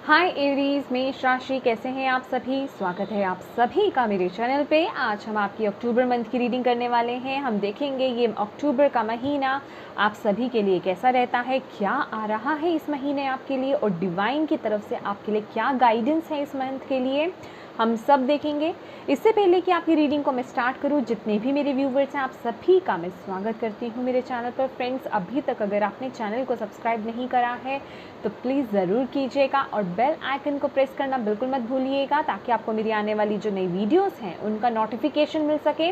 हाय Aries, मेष राशि, कैसे हैं आप सभी। स्वागत है आप सभी का मेरे चैनल पे। आज हम आपकी अक्टूबर मंथ की रीडिंग करने वाले हैं। हम देखेंगे ये अक्टूबर का महीना आप सभी के लिए कैसा रहता है, क्या आ रहा है इस महीने आपके लिए और डिवाइन की तरफ से आपके लिए क्या गाइडेंस है इस मंथ के लिए, हम सब देखेंगे। इससे पहले कि आपकी रीडिंग को मैं स्टार्ट करूं, जितने भी मेरे व्यूवर्स हैं आप सभी का मैं स्वागत करती हूं मेरे चैनल पर। फ्रेंड्स, अभी तक अगर आपने चैनल को सब्सक्राइब नहीं करा है तो प्लीज़ ज़रूर कीजिएगा और बेल आइकन को प्रेस करना बिल्कुल मत भूलिएगा, ताकि आपको मेरी आने वाली जो नई वीडियोस हैं उनका नोटिफिकेशन मिल सके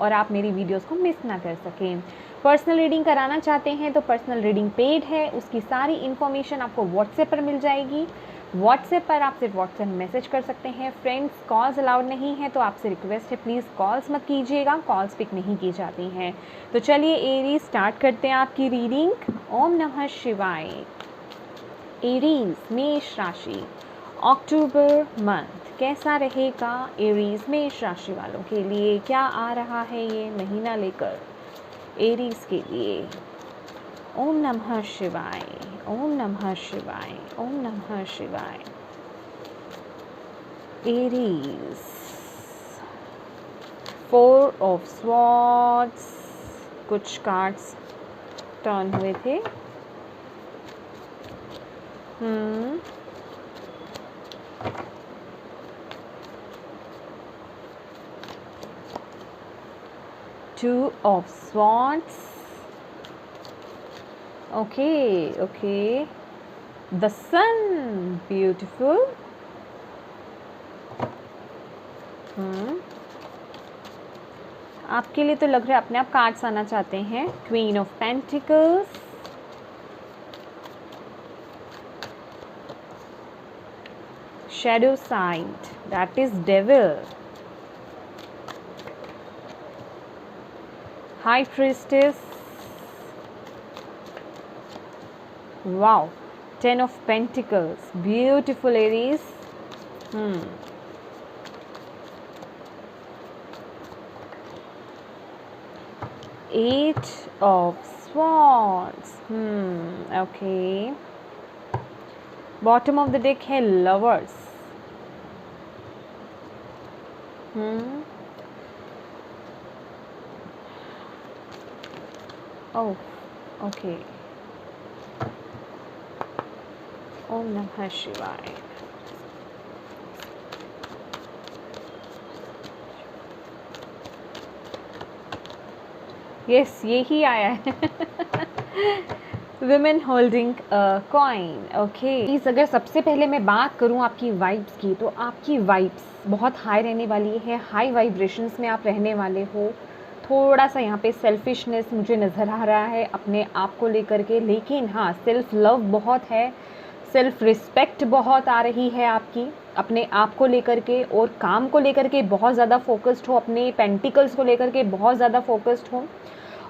और आप मेरी वीडियोस को मिस ना कर सकें। पर्सनल रीडिंग कराना चाहते हैं तो पर्सनल रीडिंग पेड है, उसकी सारी इन्फॉर्मेशन आपको व्हाट्सएप पर मिल जाएगी। व्हाट्सएप पर आप सिर्फ व्हाट्सएप मैसेज कर सकते हैं। फ्रेंड्स, कॉल्स अलाउड नहीं है तो आपसे रिक्वेस्ट है प्लीज़ कॉल्स मत कीजिएगा, कॉल्स पिक नहीं की जाती हैं। तो चलिए एरीज स्टार्ट करते हैं आपकी रीडिंग। ओम नमः शिवाय। एरीज मेष राशि, अक्टूबर मंथ कैसा रहेगा एरीज मेष राशि वालों के लिए, क्या आ रहा है ये महीना लेकर एरीज के लिए। ओम नमः शिवाय, ओम नमः शिवाय, ओम नमः शिवाय। एरीज, 4 ऑफ स्वॉर्ड्स, कुछ कार्ड्स टर्न हुए थे। 2 of swords. Okay. The sun, beautiful. आपके लिए तो लग रहा है अपने आप कार्ड्स आना चाहते हैं। Queen of Pentacles, shadow side, that is devil. High priestess, wow, 10 of Pentacles, beautiful Aries. 8 of Swords. Okay. Bottom of the deck है Lovers. Oh, okay. ओम नमः शिवाय। यस, यही आया है। Women holding a coin. Okay. अगर सबसे पहले मैं बात करूं आपकी वाइब्स की, तो आपकी वाइब्स बहुत हाई रहने वाली है। हाई वाइब्रेशंस में आप रहने वाले हो। थोड़ा सा यहाँ पे सेल्फिशनेस मुझे नज़र आ रहा है अपने आप को लेकर के, लेकिन हाँ, सेल्फ लव बहुत है, सेल्फ रिस्पेक्ट बहुत आ रही है आपकी अपने आप को लेकर के, और काम को लेकर के बहुत ज़्यादा फोकस्ड हो, अपने पेंटिकल्स को लेकर के बहुत ज़्यादा फोकस्ड हो।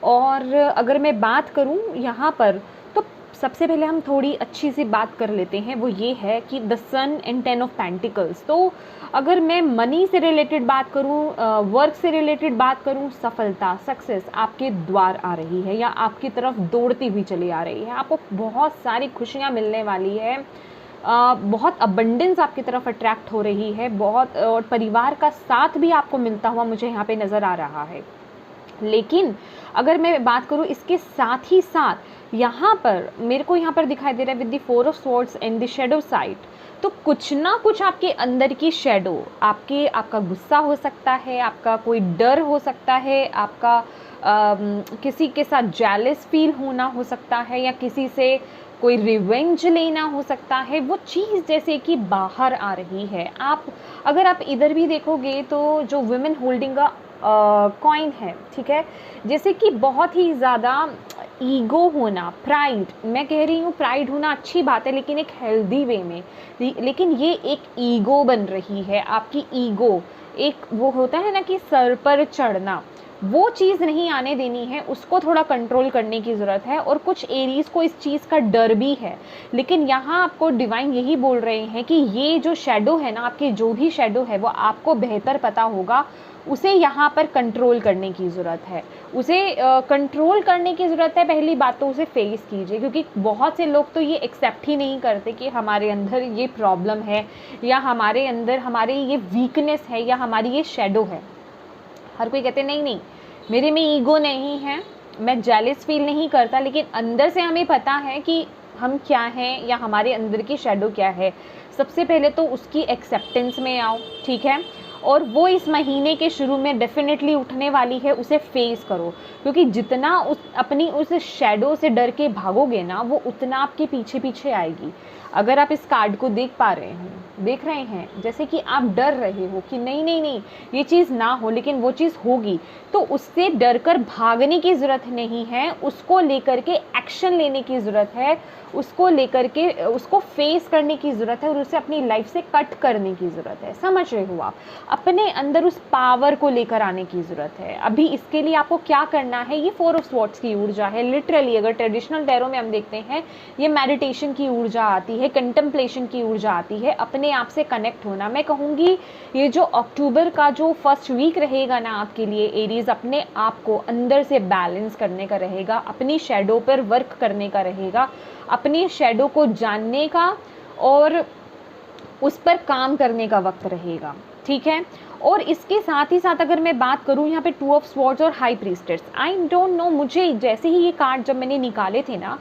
और अगर मैं बात करूँ यहाँ पर, तो सबसे पहले हम थोड़ी अच्छी सी बात कर लेते हैं, वो ये है कि the sun and 10 of pentacles. तो अगर मैं मनी से रिलेटेड बात करूँ, वर्क से रिलेटेड बात करूँ, सफलता, सक्सेस आपके द्वार आ रही है या आपकी तरफ दौड़ती हुई चली आ रही है। आपको बहुत सारी खुशियाँ मिलने वाली है, बहुत अबंडेंस आपकी तरफ अट्रैक्ट हो रही है, बहुत, और परिवार का साथ भी आपको मिलता हुआ मुझे यहाँ पे नज़र आ रहा है। लेकिन अगर मैं बात करूँ इसके साथ ही साथ, यहाँ पर मेरे को यहाँ पर दिखाई दे रहा है with the 4 of swords and the shadow side, तो कुछ ना कुछ आपके अंदर की शैडो, आपका गुस्सा हो सकता है, आपका कोई डर हो सकता है, आपका किसी के साथ जेलस फील होना हो सकता है, या किसी से कोई रिवेंज लेना हो सकता है। वो चीज़ जैसे कि बाहर आ रही है। अगर आप इधर भी देखोगे तो जो वुमेन होल्डिंग अ कॉइन है, ठीक है, जैसे कि बहुत ही ज़्यादा ईगो होना, प्राइड, मैं कह रही हूँ प्राइड होना अच्छी बात है लेकिन एक हेल्दी वे में, लेकिन ये एक ईगो बन रही है। आपकी ईगो, एक वो होता है ना कि सर पर चढ़ना, वो चीज़ नहीं आने देनी है, उसको थोड़ा कंट्रोल करने की ज़रूरत है। और कुछ एरीज को इस चीज़ का डर भी है, लेकिन यहाँ आपको डिवाइन यही बोल रहे हैं कि ये जो शैडो है ना, आपके जो भी शैडो है वो आपको बेहतर पता होगा, उसे यहाँ पर कंट्रोल करने की ज़रूरत है, उसे कंट्रोल करने की ज़रूरत है। पहली बात तो उसे फेस कीजिए, क्योंकि बहुत से लोग तो ये एक्सेप्ट ही नहीं करते कि हमारे अंदर ये प्रॉब्लम है, या हमारे अंदर हमारे ये वीकनेस है, या हमारी ये शेडो है। हर कोई कहते नहीं नहीं मेरे में ईगो नहीं है, मैं जेलस फील नहीं करता, लेकिन अंदर से हमें पता है कि हम क्या हैं या हमारे अंदर की शेडो क्या है। सबसे पहले तो उसकी एक्सेप्टेंस में आओ, ठीक है, और वो इस महीने के शुरू में डेफिनेटली उठने वाली है, उसे फेस करो, क्योंकि जितना अपनी उस शेडो से डर के भागोगे ना, वो उतना आपके पीछे पीछे आएगी। अगर आप इस कार्ड को देख रहे हैं जैसे कि आप डर रहे हो कि नहीं नहीं नहीं ये चीज़ ना हो, लेकिन वो चीज़ होगी, तो उससे डर कर भागने की ज़रूरत नहीं है, उसको लेकर के एक्शन लेने की ज़रूरत है, उसको लेकर के उसको फेस करने की ज़रूरत है, और उसे अपनी लाइफ से कट करने की ज़रूरत है। समझ रहे हो आप? अपने अंदर उस पावर को लेकर आने की ज़रूरत है। अभी इसके लिए आपको क्या करना है, ये 4 ऑफ स्वॉर्ड्स की ऊर्जा है। लिटरली अगर ट्रेडिशनल टैरो में हम देखते हैं, ये मेडिटेशन की ऊर्जा आती है, कंटेम्पलेशन की ऊर्जा आती है, अपने आप से कनेक्ट होना। मैं कहूँगी ये जो अक्टूबर का जो फर्स्ट वीक रहेगा ना आपके लिए एरीज, अपने आप को अंदर से बैलेंस करने का रहेगा, अपनी शेडो पर वर्क करने का रहेगा, अपनी शेडो को जानने का और उस पर काम करने का वक्त रहेगा, ठीक है। और इसके साथ ही साथ अगर मैं बात करूँ यहाँ पे 2 ऑफ स्वॉर्ड्स और high priestess, I don't know, मुझे जैसे ही ये कार्ड जब मैंने निकाले थे ना,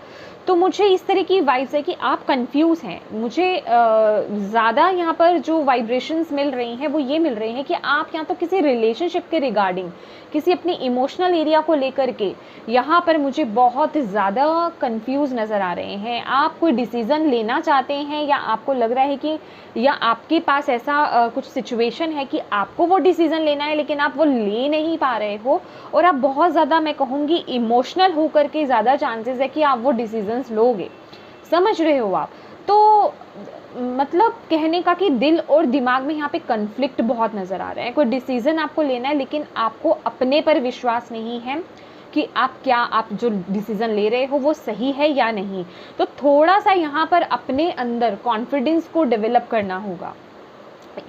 तो मुझे इस तरह की वाइब्स है कि आप कंफ्यूज हैं। मुझे ज़्यादा यहाँ पर जो वाइब्रेशंस मिल रही हैं वो ये मिल रही हैं कि आप यहाँ तो किसी रिलेशनशिप के रिगार्डिंग, किसी अपनी इमोशनल एरिया को लेकर के यहाँ पर मुझे बहुत ज़्यादा कंफ्यूज नज़र आ रहे हैं। आप कोई डिसीज़न लेना चाहते हैं, या आपको लग रहा है कि या आपके पास ऐसा कुछ सिचुएशन है कि आपको वो डिसीज़न लेना है, लेकिन आप वो ले नहीं पा रहे हो, और आप बहुत ज़्यादा, मैं कहूँगी, इमोशनल होकर के ज़्यादा चांसेस है कि आप वो डिसीजंस लोगे। समझ रहे हो आप? तो मतलब कहने का कि दिल और दिमाग में यहाँ पे कन्फ्लिक्ट बहुत नज़र आ रहा है। कोई डिसीज़न आपको लेना है, लेकिन आपको अपने पर विश्वास नहीं है कि आप जो डिसीज़न ले रहे हो वो सही है या नहीं। तो थोड़ा सा यहाँ पर अपने अंदर कॉन्फिडेंस को डेवलप करना होगा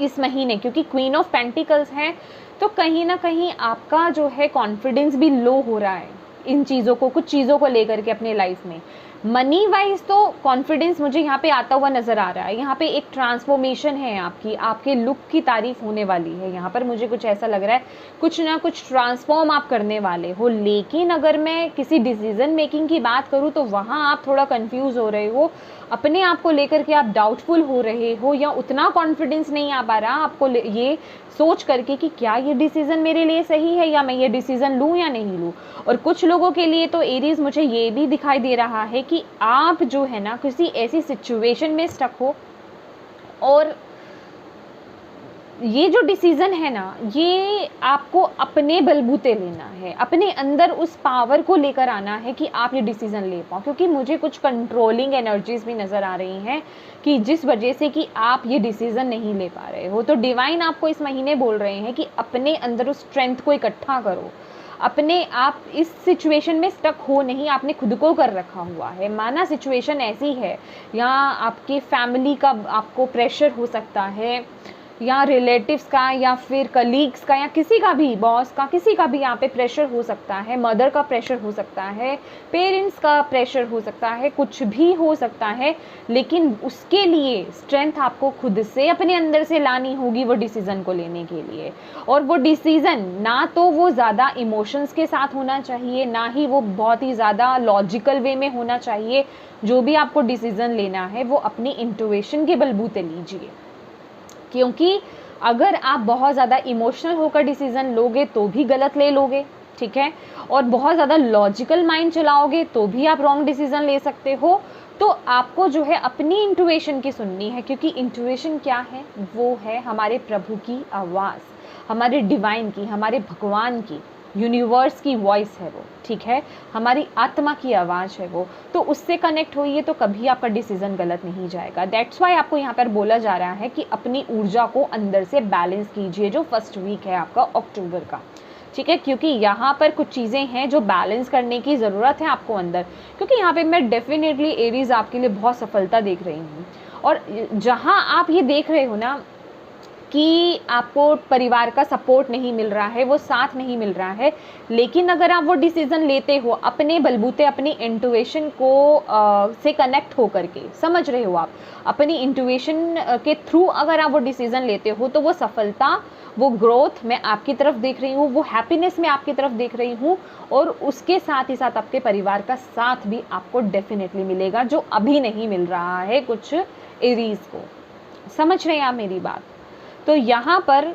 इस महीने, क्योंकि क्वीन ऑफ पेंटिकल्स है, तो कहीं ना कहीं आपका जो है कॉन्फिडेंस भी लो हो रहा है इन चीज़ों को, कुछ चीज़ों को लेकर के अपने लाइफ में। मनी वाइज तो कॉन्फिडेंस मुझे यहाँ पे आता हुआ नज़र आ रहा है। यहाँ पे एक ट्रांसफॉर्मेशन है आपकी, आपके लुक की तारीफ होने वाली है। यहाँ पर मुझे कुछ ऐसा लग रहा है, कुछ ना कुछ ट्रांसफॉर्म आप करने वाले हो। लेकिन अगर मैं किसी डिसीजन मेकिंग की बात करूँ तो वहाँ आप थोड़ा कंफ्यूज हो रहे हो, अपने आप को लेकर के आप डाउटफुल हो रहे हो, या उतना कॉन्फिडेंस नहीं आ पा रहा आपको ये सोच करके कि क्या ये डिसीज़न मेरे लिए सही है, या मैं ये डिसीज़न लूँ या नहीं लूँ। और कुछ लोगों के लिए तो एरीज मुझे ये भी दिखाई दे रहा है कि आप जो है ना किसी ऐसी सिचुएशन में स्टक हो, और ये जो डिसीज़न है ना, ये आपको अपने बलबूते लेना है, अपने अंदर उस पावर को लेकर आना है कि आप ये डिसीज़न ले पाओ। क्योंकि मुझे कुछ कंट्रोलिंग एनर्जीज भी नज़र आ रही हैं कि जिस वजह से कि आप ये डिसीज़न नहीं ले पा रहे हो। तो डिवाइन आपको इस महीने बोल रहे हैं कि अपने अंदर उस स्ट्रेंथ को इकट्ठा करो, अपने आप इस सिचुएशन में स्टक हो नहीं, आपने खुद को कर रखा हुआ है। माना सिचुएशन ऐसी है, या आपके फैमिली का आपको प्रेशर हो सकता है, या रिलेटिव्स का, या फिर कलीग्स का, या किसी का भी, बॉस का, किसी का भी यहाँ पे प्रेशर हो सकता है, मदर का प्रेशर हो सकता है, पेरेंट्स का प्रेशर हो सकता है, कुछ भी हो सकता है। लेकिन उसके लिए स्ट्रेंथ आपको खुद से अपने अंदर से लानी होगी वो डिसीज़न को लेने के लिए। और वो डिसीज़न ना तो वो ज़्यादा इमोशंस के साथ होना चाहिए, ना ही वो बहुत ही ज़्यादा लॉजिकल वे में होना चाहिए। जो भी आपको डिसीज़न लेना है वो अपनी इंट्यूशन के बलबूते लीजिए, क्योंकि अगर आप बहुत ज़्यादा इमोशनल होकर डिसीज़न लोगे तो भी गलत ले लोगे, ठीक है, और बहुत ज़्यादा लॉजिकल माइंड चलाओगे तो भी आप रॉन्ग डिसीज़न ले सकते हो। तो आपको जो है अपनी इंट्यूशन की सुननी है, क्योंकि इंट्यूशन क्या है, वो है हमारे प्रभु की आवाज़, हमारे डिवाइन की, हमारे भगवान की, यूनिवर्स की वॉइस है वो, ठीक है, हमारी आत्मा की आवाज़ है वो। तो उससे कनेक्ट होइए तो कभी आपका डिसीज़न गलत नहीं जाएगा। दैट्स वाई आपको यहाँ पर बोला जा रहा है कि अपनी ऊर्जा को अंदर से बैलेंस कीजिए, जो फर्स्ट वीक है आपका अक्टूबर का, ठीक है, क्योंकि यहाँ पर कुछ चीज़ें हैं जो बैलेंस करने की ज़रूरत है आपको अंदर। क्योंकि यहाँ पे मैं डेफिनेटली एरीज आपके लिए बहुत सफलता देख रही हूँ, और जहाँ आप ये देख रहे हो ना कि आपको परिवार का सपोर्ट नहीं मिल रहा है, वो साथ नहीं मिल रहा है, लेकिन अगर आप वो डिसीज़न लेते हो अपने बलबूते, अपनी इंट्यूशन को से कनेक्ट हो करके, समझ रहे हो आप, अपनी इंट्यूशन के थ्रू अगर आप वो डिसीज़न लेते हो, तो वो सफलता, वो ग्रोथ मैं आपकी तरफ देख रही हूँ, वो हैप्पीनेस मैं आपकी तरफ देख रही हूँ, और उसके साथ ही साथ आपके परिवार का साथ भी आपको डेफिनेटली मिलेगा, जो अभी नहीं मिल रहा है कुछ एरीज को। समझ रहे हैं आप मेरी बात? तो यहाँ पर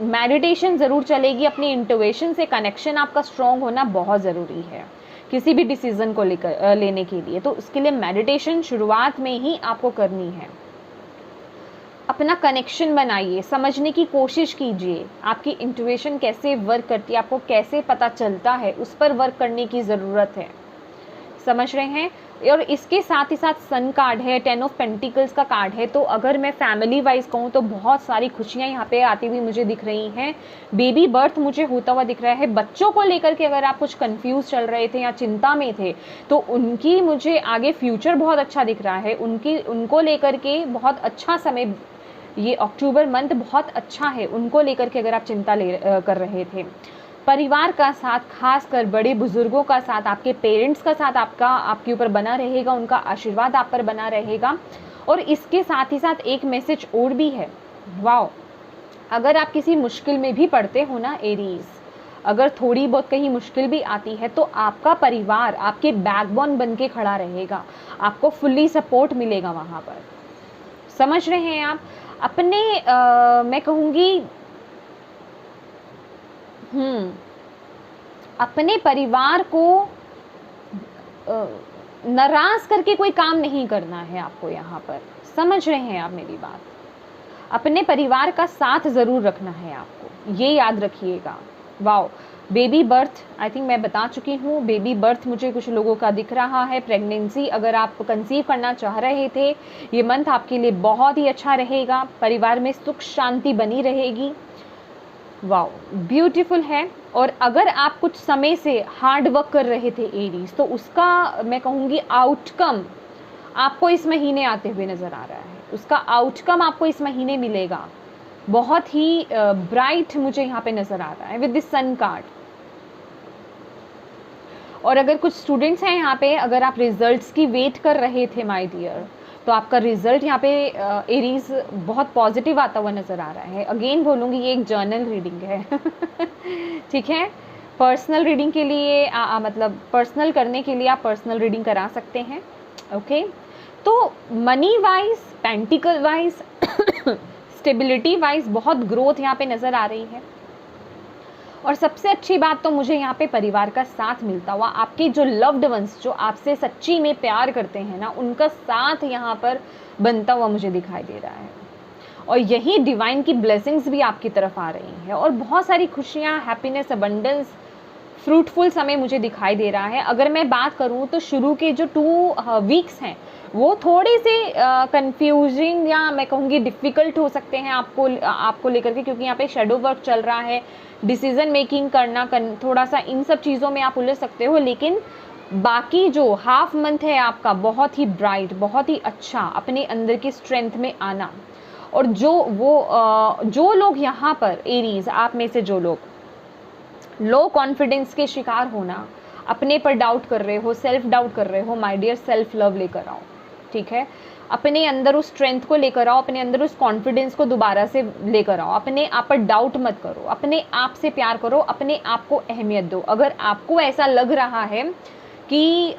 मेडिटेशन ज़रूर चलेगी, अपनी इंट्यूशन से कनेक्शन आपका स्ट्रॉन्ग होना बहुत ज़रूरी है किसी भी डिसीज़न को लेने के लिए। तो उसके लिए मेडिटेशन शुरुआत में ही आपको करनी है। अपना कनेक्शन बनाइए, समझने की कोशिश कीजिए आपकी इंट्यूशन कैसे वर्क करती है, आपको कैसे पता चलता है, उस पर वर्क करने की ज़रूरत है। समझ रहे हैं? और इसके साथ ही साथ सन कार्ड है, 10 ऑफ पेंटिकल्स का कार्ड है। तो अगर मैं फैमिली वाइज कहूँ तो बहुत सारी खुशियाँ यहाँ पे आती हुई मुझे दिख रही हैं। बेबी बर्थ मुझे होता हुआ दिख रहा है। बच्चों को लेकर के अगर आप कुछ कंफ्यूज चल रहे थे या चिंता में थे, तो उनकी मुझे आगे फ्यूचर बहुत अच्छा दिख रहा है। उनको लेकर के बहुत अच्छा समय, ये अक्टूबर मंथ बहुत अच्छा है उनको लेकर के, अगर आप चिंता कर रहे थे। परिवार का साथ, खास कर बड़े बुजुर्गों का साथ, आपके पेरेंट्स का साथ आपके ऊपर बना रहेगा, उनका आशीर्वाद आप पर बना रहेगा। और इसके साथ ही साथ एक मैसेज और भी है, वाओ, अगर आप किसी मुश्किल में भी पड़ते हो ना एरीज, अगर थोड़ी बहुत कहीं मुश्किल भी आती है, तो आपका परिवार आपके बैकबोन बन के खड़ा रहेगा, आपको फुल्ली सपोर्ट मिलेगा वहाँ पर। समझ रहे हैं आप? अपने मैं कहूँगी अपने परिवार को नाराज करके कोई काम नहीं करना है आपको यहाँ पर। समझ रहे हैं आप मेरी बात? अपने परिवार का साथ ज़रूर रखना है आपको, ये याद रखिएगा। Wow, baby birth I think मैं बता चुकी हूँ। बेबी बर्थ मुझे कुछ लोगों का दिख रहा है। प्रेगनेंसी, अगर आप कंसीव करना चाह रहे थे, ये मंथ आपके लिए बहुत ही अच्छा रहेगा। परिवार में सुख शांति बनी रहेगी। वाओ, ब्यूटीफुल है। और अगर आप कुछ समय से हार्ड वर्क कर रहे थे एरीज, तो उसका मैं कहूँगी आउटकम आपको इस महीने आते हुए नज़र आ रहा है। उसका आउटकम आपको इस महीने मिलेगा, बहुत ही ब्राइट मुझे यहाँ पे नज़र आ रहा है विद दिस सन कार्ड। और अगर कुछ स्टूडेंट्स हैं यहाँ पे, अगर आप रिजल्ट्स की वेट कर रहे थे माय डियर, तो आपका रिजल्ट यहाँ पे एरीज बहुत पॉजिटिव आता हुआ नज़र आ रहा है। अगेन बोलूँगी, ये एक जर्नल रीडिंग है ठीक है? पर्सनल रीडिंग के लिए मतलब पर्सनल करने के लिए आप पर्सनल रीडिंग करा सकते हैं। ओके, तो money wise, pentacle wise stability wise बहुत ग्रोथ यहाँ पे नज़र आ रही है। और सबसे अच्छी बात तो मुझे यहाँ पे परिवार का साथ मिलता हुआ, आपके जो लव्ड वंस, जो आपसे सच्ची में प्यार करते हैं ना, उनका साथ यहाँ पर बनता हुआ मुझे दिखाई दे रहा है। और यही डिवाइन की ब्लेसिंग्स भी आपकी तरफ आ रही हैं, और बहुत सारी खुशियाँ, हैप्पीनेस, अबंडेंस, फ्रूटफुल समय मुझे दिखाई दे रहा है। अगर मैं बात करूँ तो शुरू के जो 2 वीक्स हैं, वो थोड़े से कंफ्यूजिंग या मैं कहूँगी डिफ़िकल्ट हो सकते हैं आपको लेकर के, क्योंकि यहाँ पे शेडो वर्क चल रहा है, डिसीज़न मेकिंग करना थोड़ा सा इन सब चीज़ों में आप उलझ सकते हो। लेकिन बाकी जो हाफ मंथ है आपका बहुत ही ब्राइट, बहुत ही अच्छा, अपने अंदर की स्ट्रेंथ में आना। और जो लोग यहाँ पर एरीज, आप में से जो लोग लो कॉन्फिडेंस के शिकार होना, अपने पर डाउट कर रहे हो, सेल्फ डाउट कर रहे हो, माय डियर सेल्फ लव लेकर आओ। ठीक है, अपने अंदर उस स्ट्रेंथ को लेकर आओ, अपने अंदर उस कॉन्फिडेंस को दोबारा से लेकर आओ। अपने आप पर डाउट मत करो, अपने आप से प्यार करो, अपने आप को अहमियत दो। अगर आपको ऐसा लग रहा है कि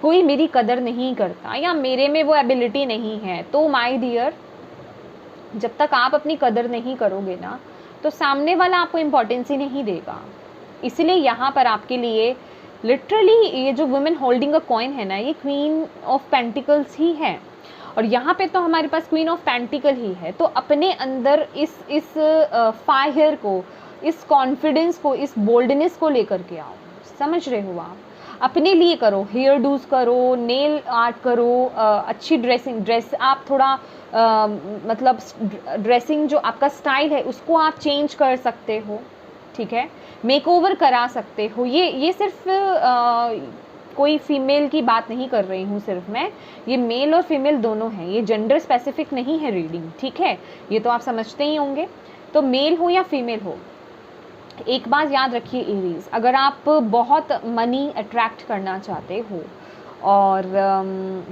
कोई मेरी कदर नहीं करता या मेरे में वो एबिलिटी नहीं है, तो माय डियर, जब तक आप अपनी कदर नहीं करोगे ना, तो सामने वाला आपको इम्पोर्टेंस ही नहीं देगा। इसलिए यहाँ पर आपके लिए लिटरली ये जो वुमेन होल्डिंग अ कॉइन है ना, ये क्वीन ऑफ पेंटिकल्स ही है। और यहाँ पे तो हमारे पास क्वीन ऑफ पेंटिकल ही है। तो अपने अंदर इस फायर को, इस कॉन्फिडेंस को, इस बोल्डनेस को लेकर के आओ। समझ रहे हो आप? अपने लिए करो, हेयर डूज करो, नेल आर्ट करो, अच्छी ड्रेस आप थोड़ा मतलब ड्रेसिंग जो आपका स्टाइल है उसको आप चेंज कर सकते हो। ठीक है, मेकओवर करा सकते हो। ये सिर्फ कोई फीमेल की बात नहीं कर रही हूँ सिर्फ मैं, ये मेल और फीमेल दोनों हैं, ये जेंडर स्पेसिफिक नहीं है रीडिंग, ठीक है, ये तो आप समझते ही होंगे। तो मेल हो या फीमेल हो, एक बात याद रखिए एरीज, अगर आप बहुत मनी अट्रैक्ट करना चाहते हो और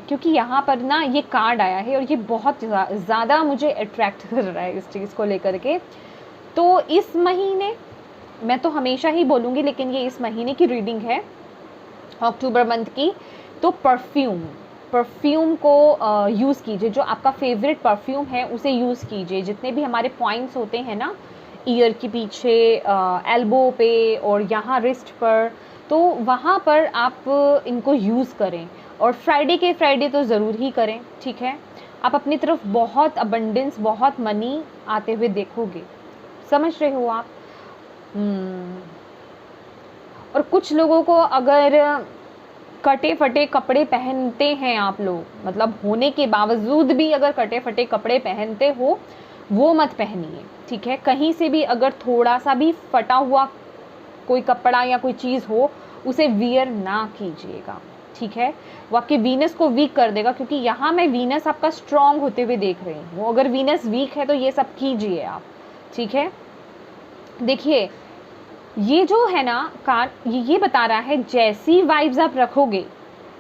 क्योंकि यहाँ पर ना ये कार्ड आया है और ये बहुत ज़्यादा मुझे अट्रैक्ट कर रहा है इस चीज़ को लेकर के, तो इस महीने मैं तो हमेशा ही बोलूँगी, लेकिन ये इस महीने की रीडिंग है अक्टूबर मंथ की, तो परफ्यूम को यूज़ कीजिए, जो आपका फेवरेट परफ्यूम है उसे यूज़ कीजिए। जितने भी हमारे पॉइंट्स होते हैं ना, ईयर के पीछे, एल्बो पे और यहाँ रिस्ट पर, तो वहाँ पर आप इनको यूज़ करें और फ्राइडे के फ्राइडे तो ज़रूर ही करें, ठीक है। आप अपनी तरफ बहुत अबंडेंस, बहुत मनी आते हुए देखोगे, समझ रहे हो आप। और कुछ लोगों को अगर कटे फटे कपड़े पहनते हैं आप लोग, मतलब होने के बावजूद भी अगर कटे फटे कपड़े पहनते हो, वो मत पहनिए, ठीक है। कहीं से भी अगर थोड़ा सा भी फटा हुआ कोई कपड़ा या कोई चीज़ हो, उसे वियर ना कीजिएगा, ठीक है। वो आपके वीनस को वीक कर देगा, क्योंकि यहाँ मैं वीनस आपका स्ट्रॉन्ग होते हुए देख रही हूँ। अगर वीनस वीक है तो ये सब कीजिए आप, ठीक है। देखिए ये जो है ना कार्ड, ये बता रहा है जैसी वाइब्स आप रखोगे,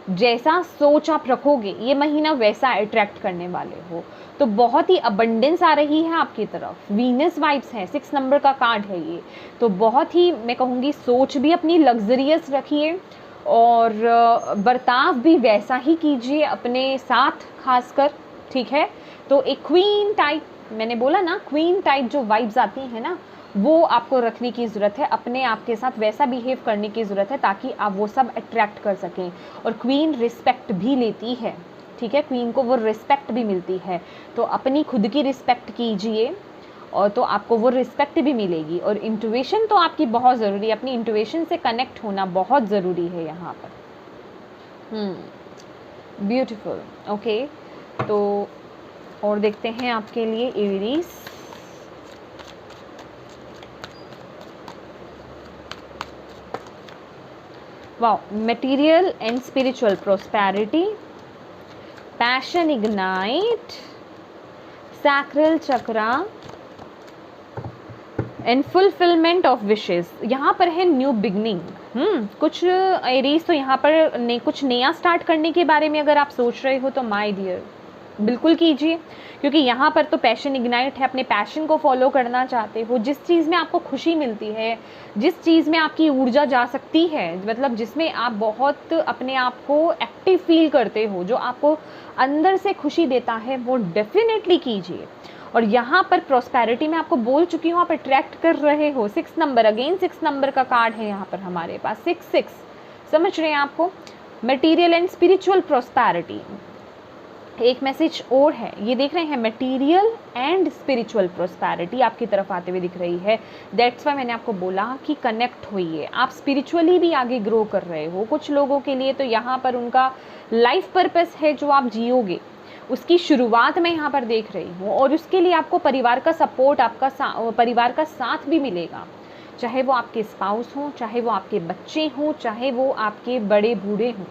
जैसा सोच आप रखोगे, ये महीना वैसा अट्रैक्ट करने वाले हो। तो बहुत ही अबंडेंस आ रही है आपकी तरफ, वीनस वाइब्स है, 6 नंबर का कार्ड है ये। तो बहुत ही मैं कहूँगी सोच भी अपनी लग्जरियस रखिए और बर्ताव भी वैसा ही कीजिए अपने साथ खासकर, ठीक है। तो एक क्वीन टाइप, मैंने बोला ना क्वीन टाइप जो वाइब्स आती हैं ना, वो आपको रखने की ज़रूरत है, अपने आप के साथ वैसा बिहेव करने की ज़रूरत है ताकि आप वो सब अट्रैक्ट कर सकें। और क्वीन रिस्पेक्ट भी लेती है, ठीक है, क्वीन को वो रिस्पेक्ट भी मिलती है, तो अपनी खुद की रिस्पेक्ट कीजिए और तो आपको वो रिस्पेक्ट भी मिलेगी। और इंट्यूशन तो आपकी बहुत ज़रूरी है, अपनी इंट्यूशन से कनेक्ट होना बहुत ज़रूरी है यहाँ पर। Beautiful, okay. तो और देखते हैं आपके लिए Aries. Wow, material and spiritual prosperity, passion ignite, sacral chakra and fulfilment of wishes. यहाँ पर है न्यू बिगनिंग। कुछ एरीज तो यहाँ पर कुछ नया स्टार्ट करने के बारे में अगर आप सोच रहे हो तो माय डियर बिल्कुल कीजिए, क्योंकि यहाँ पर तो पैशन इग्नाइट है, अपने पैशन को फॉलो करना चाहते हो, जिस चीज़ में आपको खुशी मिलती है, जिस चीज़ में आपकी ऊर्जा जा सकती है, मतलब जिसमें आप बहुत अपने आप को एक्टिव फील करते हो, जो आपको अंदर से खुशी देता है, वो डेफिनेटली कीजिए। और यहाँ पर प्रॉस्पेरिटी में आपको बोल चुकी हूँ, आप अट्रैक्ट कर रहे हो। 6 नंबर, अगेन 6 नंबर का कार्ड है यहाँ पर हमारे पास, 6 समझ रहे हैं आपको। मटेरियल एंड स्पिरिचुअल प्रॉस्पेरिटी, एक मैसेज और है, ये देख रहे हैं, मटेरियल एंड स्पिरिचुअल प्रॉस्पेरिटी आपकी तरफ आते हुए दिख रही है। दैट्स वाई मैंने आपको बोला कि कनेक्ट होइए, आप स्पिरिचुअली भी आगे ग्रो कर रहे हो। कुछ लोगों के लिए तो यहाँ पर उनका लाइफ पर्पस है जो आप जियोगे, उसकी शुरुआत मैं यहाँ पर देख रही हूँ, और उसके लिए आपको परिवार का सपोर्ट, आपका परिवार का साथ भी मिलेगा, चाहे वो आपके स्पाउस हों, चाहे वो आपके बच्चे हों, चाहे वो आपके बड़े बूढ़े हों,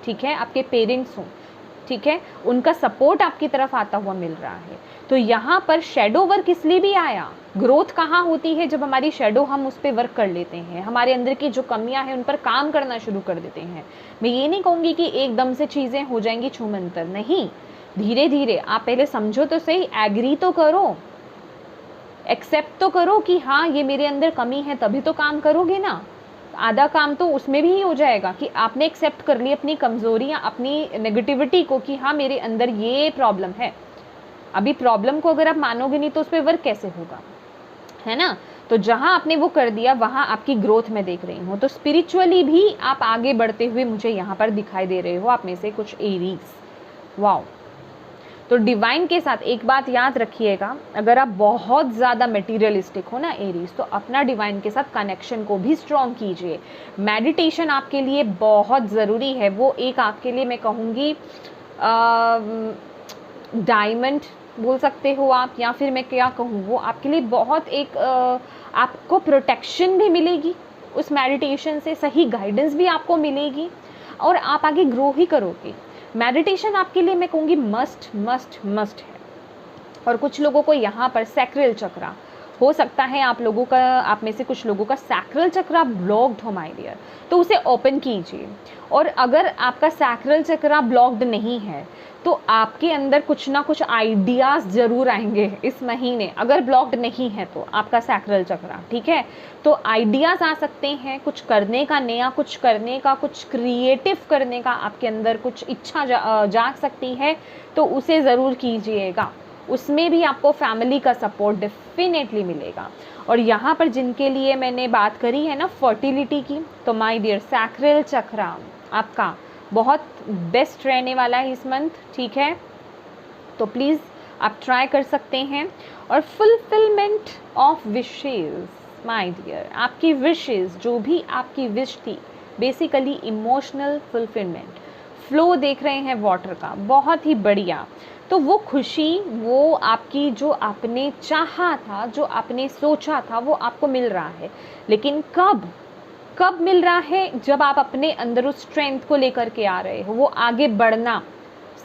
ठीक है, आपके पेरेंट्स हों, ठीक है, उनका सपोर्ट आपकी तरफ आता हुआ मिल रहा है। तो यहाँ पर शेडो वर्क इसलिए भी आया, ग्रोथ कहाँ होती है, जब हमारी शेडो हम उस पर वर्क कर लेते हैं, हमारे अंदर की जो कमियां हैं उन पर काम करना शुरू कर देते हैं। मैं ये नहीं कहूँगी कि एकदम से चीज़ें हो जाएंगी छूमंतर, नहीं, धीरे धीरे आप पहले समझो तो सही, एग्री तो करो, एक्सेप्ट तो करो कि हाँ ये मेरे अंदर कमी है, तभी तो काम करोगे ना। आधा काम तो उसमें भी ही हो जाएगा कि आपने एक्सेप्ट कर ली अपनी कमज़ोरियाँ, अपनी नेगेटिविटी को, कि हाँ मेरे अंदर ये प्रॉब्लम है। अभी प्रॉब्लम को अगर आप मानोगे नहीं तो उस पर वर्क कैसे होगा, है ना। तो जहाँ आपने वो कर दिया वहाँ आपकी ग्रोथ मैं देख रही हूँ। तो स्पिरिचुअली भी आप आगे बढ़ते हुए मुझे यहाँ पर दिखाई दे रहे हो, आप में से कुछ एरीज। वाओ, तो डिवाइन के साथ एक बात याद रखिएगा, अगर आप बहुत ज़्यादा मटेरियलिस्टिक हो ना एरीज, तो अपना डिवाइन के साथ कनेक्शन को भी स्ट्रॉन्ग कीजिए। मेडिटेशन आपके लिए बहुत ज़रूरी है, वो एक आपके लिए मैं कहूँगी डायमंड बोल सकते हो आप, या फिर मैं क्या कहूँ, वो आपके लिए बहुत एक आपको प्रोटेक्शन भी मिलेगी उस मेडिटेशन से, सही गाइडेंस भी आपको मिलेगी। और आप आगे ग्रो ही करोगे। मेडिटेशन आपके लिए मैं कहूँगी मस्ट मस्ट मस्ट है। और कुछ लोगों को यहाँ पर सैक्रल चक्रा, हो सकता है आप में से कुछ लोगों का सैक्रल चक्रा ब्लॉक्ड हो माय डियर, तो उसे ओपन कीजिए। और अगर आपका सैक्रल चक्रा ब्लॉक्ड नहीं है तो आपके अंदर कुछ ना कुछ आइडियाज़ ज़रूर आएंगे इस महीने। अगर ब्लॉक्ड नहीं है तो आपका सैक्रल चक्रा, ठीक है, तो आइडियाज़ आ सकते हैं कुछ करने का, नया कुछ करने का, कुछ क्रिएटिव करने का आपके अंदर कुछ इच्छा जाग सकती है, तो उसे ज़रूर कीजिएगा। उसमें भी आपको फैमिली का सपोर्ट डेफिनेटली मिलेगा। और यहाँ पर जिनके लिए मैंने बात करी है ना फर्टिलिटी की, तो माय डियर सैक्रल चक्रा आपका बहुत बेस्ट रहने वाला है इस मंथ, ठीक है, तो प्लीज़ आप ट्राई कर सकते हैं। और fulfilment of wishes my dear, आपकी विशेज़ जो भी आपकी विश थी, बेसिकली इमोशनल फुलफिलमेंट, फ्लो देख रहे हैं वाटर का, बहुत ही बढ़िया। तो वो खुशी, वो आपकी जो आपने चाहा था, जो आपने सोचा था, वो आपको मिल रहा है। लेकिन कब मिल रहा है? जब आप अपने अंदर उस स्ट्रेंथ को लेकर के आ रहे हो, वो आगे बढ़ना,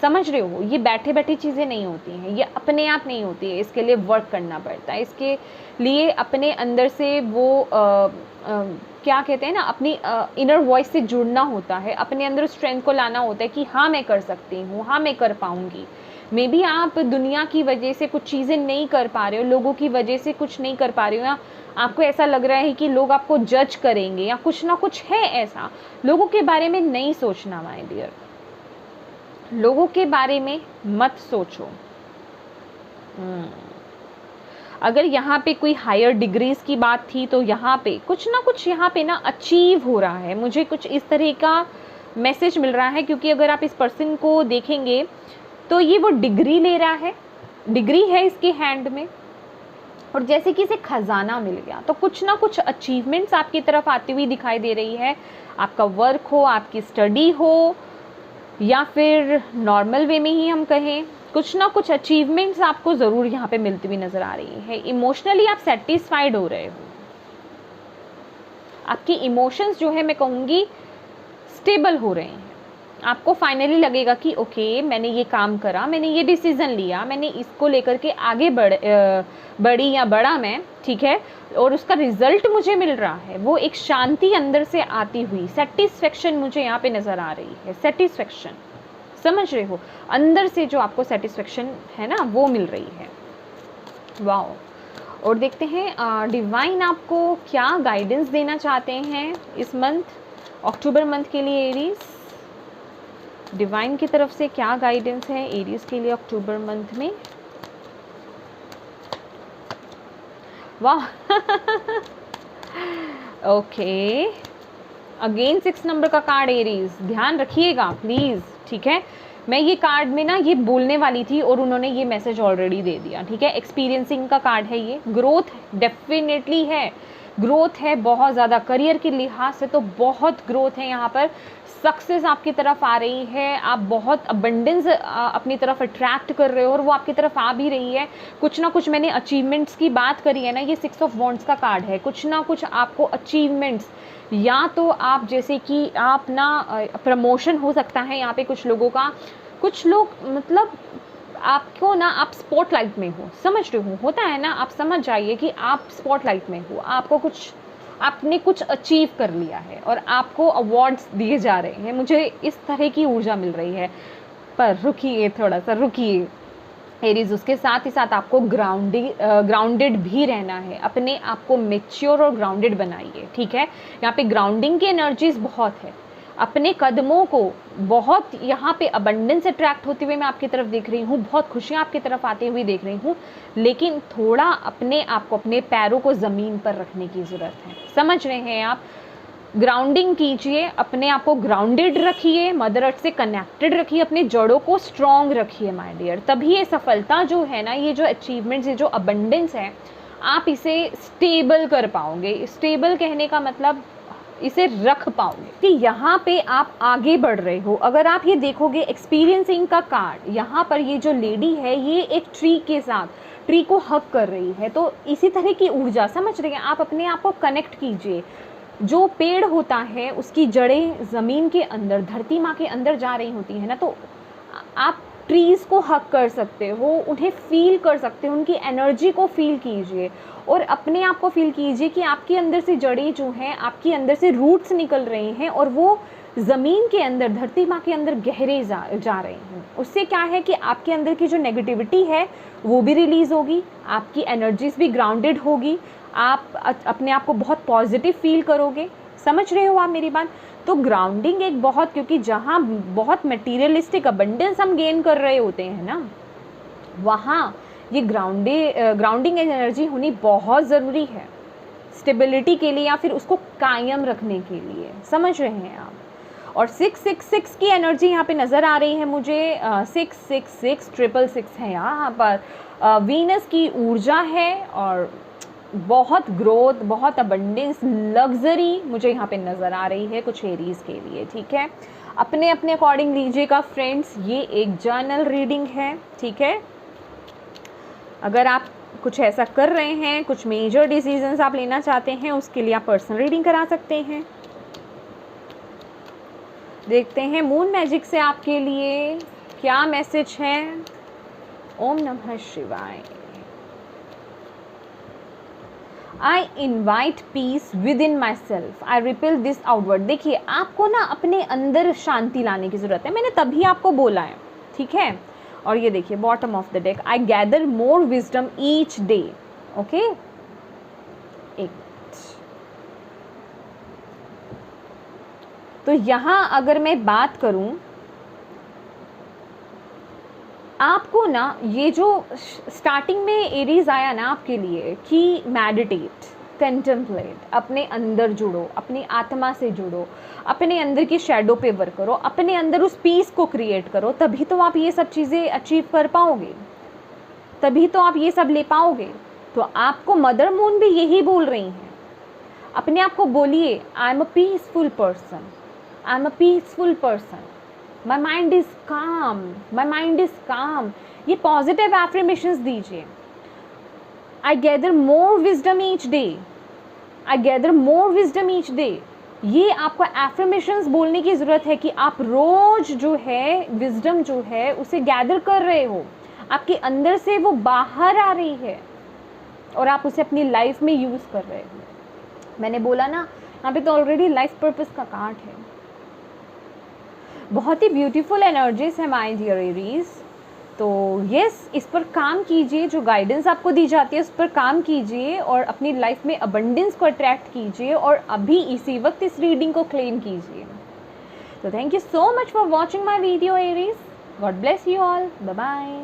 समझ रहे हो, ये बैठे बैठे चीज़ें नहीं होती हैं, ये अपने आप नहीं होती है, इसके लिए वर्क करना पड़ता है, इसके लिए अपने अंदर से वो क्या कहते हैं ना, अपनी इनर वॉइस से जुड़ना होता है, अपने अंदर स्ट्रेंथ को लाना होता है कि हाँ मैं कर सकती हूँ, हाँ मैं कर पाऊँगी। मे बी आप दुनिया की वजह से कुछ चीज़ें नहीं कर पा रहे हो, लोगों की वजह से कुछ नहीं कर पा रहे हो, या आपको ऐसा लग रहा है कि लोग आपको जज करेंगे या कुछ ना कुछ है ऐसा। लोगों के बारे में नहीं सोचना माय डियर, लोगों के बारे में मत सोचो। अगर यहाँ पे कोई हायर डिग्रीज की बात थी तो यहाँ पे कुछ ना कुछ यहाँ पे ना अचीव हो रहा है, मुझे कुछ इस तरह का मैसेज मिल रहा है। क्योंकि अगर आप इस पर्सन को देखेंगे तो ये वो डिग्री ले रहा है, डिग्री है इसके हैंड में, और जैसे कि इसे खजाना मिल गया, तो कुछ ना कुछ अचीवमेंट्स आपकी तरफ आती हुई दिखाई दे रही है। आपका वर्क हो, आपकी स्टडी हो, या फिर नॉर्मल वे में ही हम कहें, कुछ ना कुछ अचीवमेंट्स आपको ज़रूर यहाँ पे मिलती हुई नज़र आ रही है। इमोशनली आप सेटिस्फाइड हो रहे हो, आपकी इमोशंस जो है मैं कहूँगी स्टेबल हो रहे हैं। आपको फाइनली लगेगा कि ओके मैंने ये काम करा, मैंने ये डिसीज़न लिया, मैंने इसको लेकर के आगे बढ़ी या बढ़ा मैं, ठीक है, और उसका रिजल्ट मुझे मिल रहा है। वो एक शांति अंदर से आती हुई सेटिस्फेक्शन मुझे यहाँ पे नज़र आ रही है। सेटिस्फेक्शन, समझ रहे हो, अंदर से जो आपको सेटिस्फेक्शन है ना वो मिल रही है। वाओ। और देखते हैं डिवाइन आपको क्या गाइडेंस देना चाहते हैं इस मंथ, अक्टूबर मंथ के लिए एरीज। डिवाइन की तरफ से क्या गाइडेंस है एरीज के लिए अक्टूबर मंथ में। वाह ओके, अगेन 6 नंबर का कार्ड एरीज, ध्यान रखिएगा प्लीज़, ठीक है। मैं ये कार्ड में ना ये बोलने वाली थी और उन्होंने ये मैसेज ऑलरेडी दे दिया, ठीक है। एक्सपीरियंसिंग का कार्ड है ये, ग्रोथ डेफिनेटली है, ग्रोथ है बहुत ज़्यादा, करियर के लिहाज से तो बहुत ग्रोथ है यहाँ पर। सक्सेस आपकी तरफ आ रही है, आप बहुत अबंडेंस अपनी तरफ अट्रैक्ट कर रहे हो और वो आपकी तरफ आ भी रही है। कुछ ना कुछ मैंने अचीवमेंट्स की बात करी है ना, ये 6 ऑफ वॉन्ड्स का कार्ड है। कुछ ना कुछ आपको अचीवमेंट्स, या तो आप जैसे कि आप ना प्रमोशन हो सकता है यहाँ पे कुछ लोगों का, कुछ लोग मतलब आपको ना आप स्पॉटलाइट में हो, समझ रहे हो, होता है ना, आप समझ जाइए कि आप स्पॉटलाइट में हो, आपको कुछ, आपने कुछ अचीव कर लिया है और आपको अवार्ड्स दिए जा रहे हैं। मुझे इस तरह की ऊर्जा मिल रही है। पर रुकिए, थोड़ा सा रुकिए एरीज, उसके साथ ही साथ आपको ग्राउंडेड भी रहना है, अपने आप को मेच्योर और ग्राउंडेड बनाइए, ठीक है। यहाँ पे ग्राउंडिंग की एनर्जीज बहुत है, अपने कदमों को बहुत यहाँ पे अबंडेंस अट्रैक्ट होते हुए मैं आपकी तरफ देख रही हूँ, बहुत खुशियाँ आपकी तरफ आती हुई देख रही हूँ, लेकिन थोड़ा अपने आप को, अपने पैरों को ज़मीन पर रखने की ज़रूरत है, समझ रहे हैं आप। ग्राउंडिंग कीजिए, अपने आप को ग्राउंडेड रखिए, मदर अर्थ से कनेक्टेड रखिए, अपने जड़ों को स्ट्रॉन्ग रखिए माय डियर, तभी ये सफलता जो है ना, ये जो अचीवमेंट्स, ये जो अबंडेंस है, आप इसे स्टेबल कर पाओगे। स्टेबल कहने का मतलब इसे रख पाओगे कि यहाँ पे आप आगे बढ़ रहे हो। अगर आप ये देखोगे एक्सपीरियंसिंग का कार्ड, यहाँ पर ये जो लेडी है ये एक ट्री के साथ, ट्री को हक कर रही है, तो इसी तरह की ऊर्जा, समझ रही हैं आप, अपने आप को कनेक्ट कीजिए, जो पेड़ होता है उसकी जड़ें ज़मीन के अंदर, धरती माँ के अंदर जा रही होती है ना, तो आप ट्रीज़ को हक कर सकते हो, उन्हें फ़ील कर सकते हो, उनकी एनर्जी को फ़ील कीजिए और अपने आप को फ़ील कीजिए कि आपके अंदर से जड़ें जो हैं, आपके अंदर से रूट्स निकल रहे हैं और वो ज़मीन के अंदर, धरती माँ के अंदर गहरे जा रहे हैं। उससे क्या है कि आपके अंदर की जो नेगेटिविटी है वो भी रिलीज़ होगी, आपकी एनर्जीज भी ग्राउंडेड होगी, आप अपने आप को बहुत पॉजिटिव फील करोगे। समझ रहे हो आप मेरी बात? तो ग्राउंडिंग एक बहुत, क्योंकि जहाँ बहुत मटेरियलिस्टिक अबंडेंस हम गेन कर रहे होते हैं ना, वहाँ ये ग्राउंडिंग एनर्जी होनी बहुत ज़रूरी है स्टेबिलिटी के लिए या फिर उसको कायम रखने के लिए। समझ रहे हैं आप? और 666 की एनर्जी यहाँ पे नज़र आ रही है मुझे। 666 666 है यहाँ पर। वीनस की ऊर्जा है और बहुत ग्रोथ, बहुत अबंडेंस, लग्जरी मुझे यहाँ पे नज़र आ रही है कुछ एरीज़ के लिए। ठीक है, अपने अपने अकॉर्डिंग लीजिएगा फ्रेंड्स, ये एक जर्नल रीडिंग है। ठीक है, अगर आप कुछ ऐसा कर रहे हैं, कुछ मेजर डिसीजंस आप लेना चाहते हैं, उसके लिए आप पर्सनल रीडिंग करा सकते हैं। देखते हैं मून मैजिक से आपके लिए क्या मैसेज है। ओम नमः शिवाय। I invite peace within myself. I repel this outward. देखिए, आपको ना अपने अंदर शांति लाने की ज़रूरत है, मैंने तभी आपको बोला है। ठीक है, और ये देखिए bottom of the deck, I gather more wisdom each day. Okay, एक तो यहाँ अगर मैं बात करूँ, आपको ना ये जो स्टार्टिंग में एरीज आया ना आपके लिए कि मेडिटेट, कंटेम्पलेट, अपने अंदर जुड़ो, अपनी आत्मा से जुड़ो, अपने अंदर की शैडो पे वर्क करो, अपने अंदर उस पीस को क्रिएट करो, तभी तो आप ये सब चीज़ें अचीव कर पाओगे, तभी तो आप ये सब ले पाओगे। तो आपको मदर मून भी यही बोल रही हैं। अपने आप को बोलिए, I am a peaceful person, I am a peaceful person, My mind is calm, my mind is calm. ये पॉजिटिव एफर्मेशंस दीजिए। I gather more wisdom each day, I gather more wisdom each day. ये आपको affirmations बोलने की ज़रूरत है कि आप रोज जो है विजडम जो है उसे गैदर कर रहे हो, आपके अंदर से वो बाहर आ रही है और आप उसे अपनी लाइफ में यूज़ कर रहे हो। मैंने बोला ना, यहाँ पे तो ऑलरेडी लाइफ पर्पस का कार्ड है। बहुत ही ब्यूटीफुल एनर्जीज है माय डियर एरीज। तो यस, इस पर काम कीजिए, जो गाइडेंस आपको दी जाती है उस पर काम कीजिए और अपनी लाइफ में अबंडेंस को अट्रैक्ट कीजिए और अभी इसी वक्त इस रीडिंग को क्लेम कीजिए। तो thank you so much for watching my video Aries. God bless you all. Bye bye.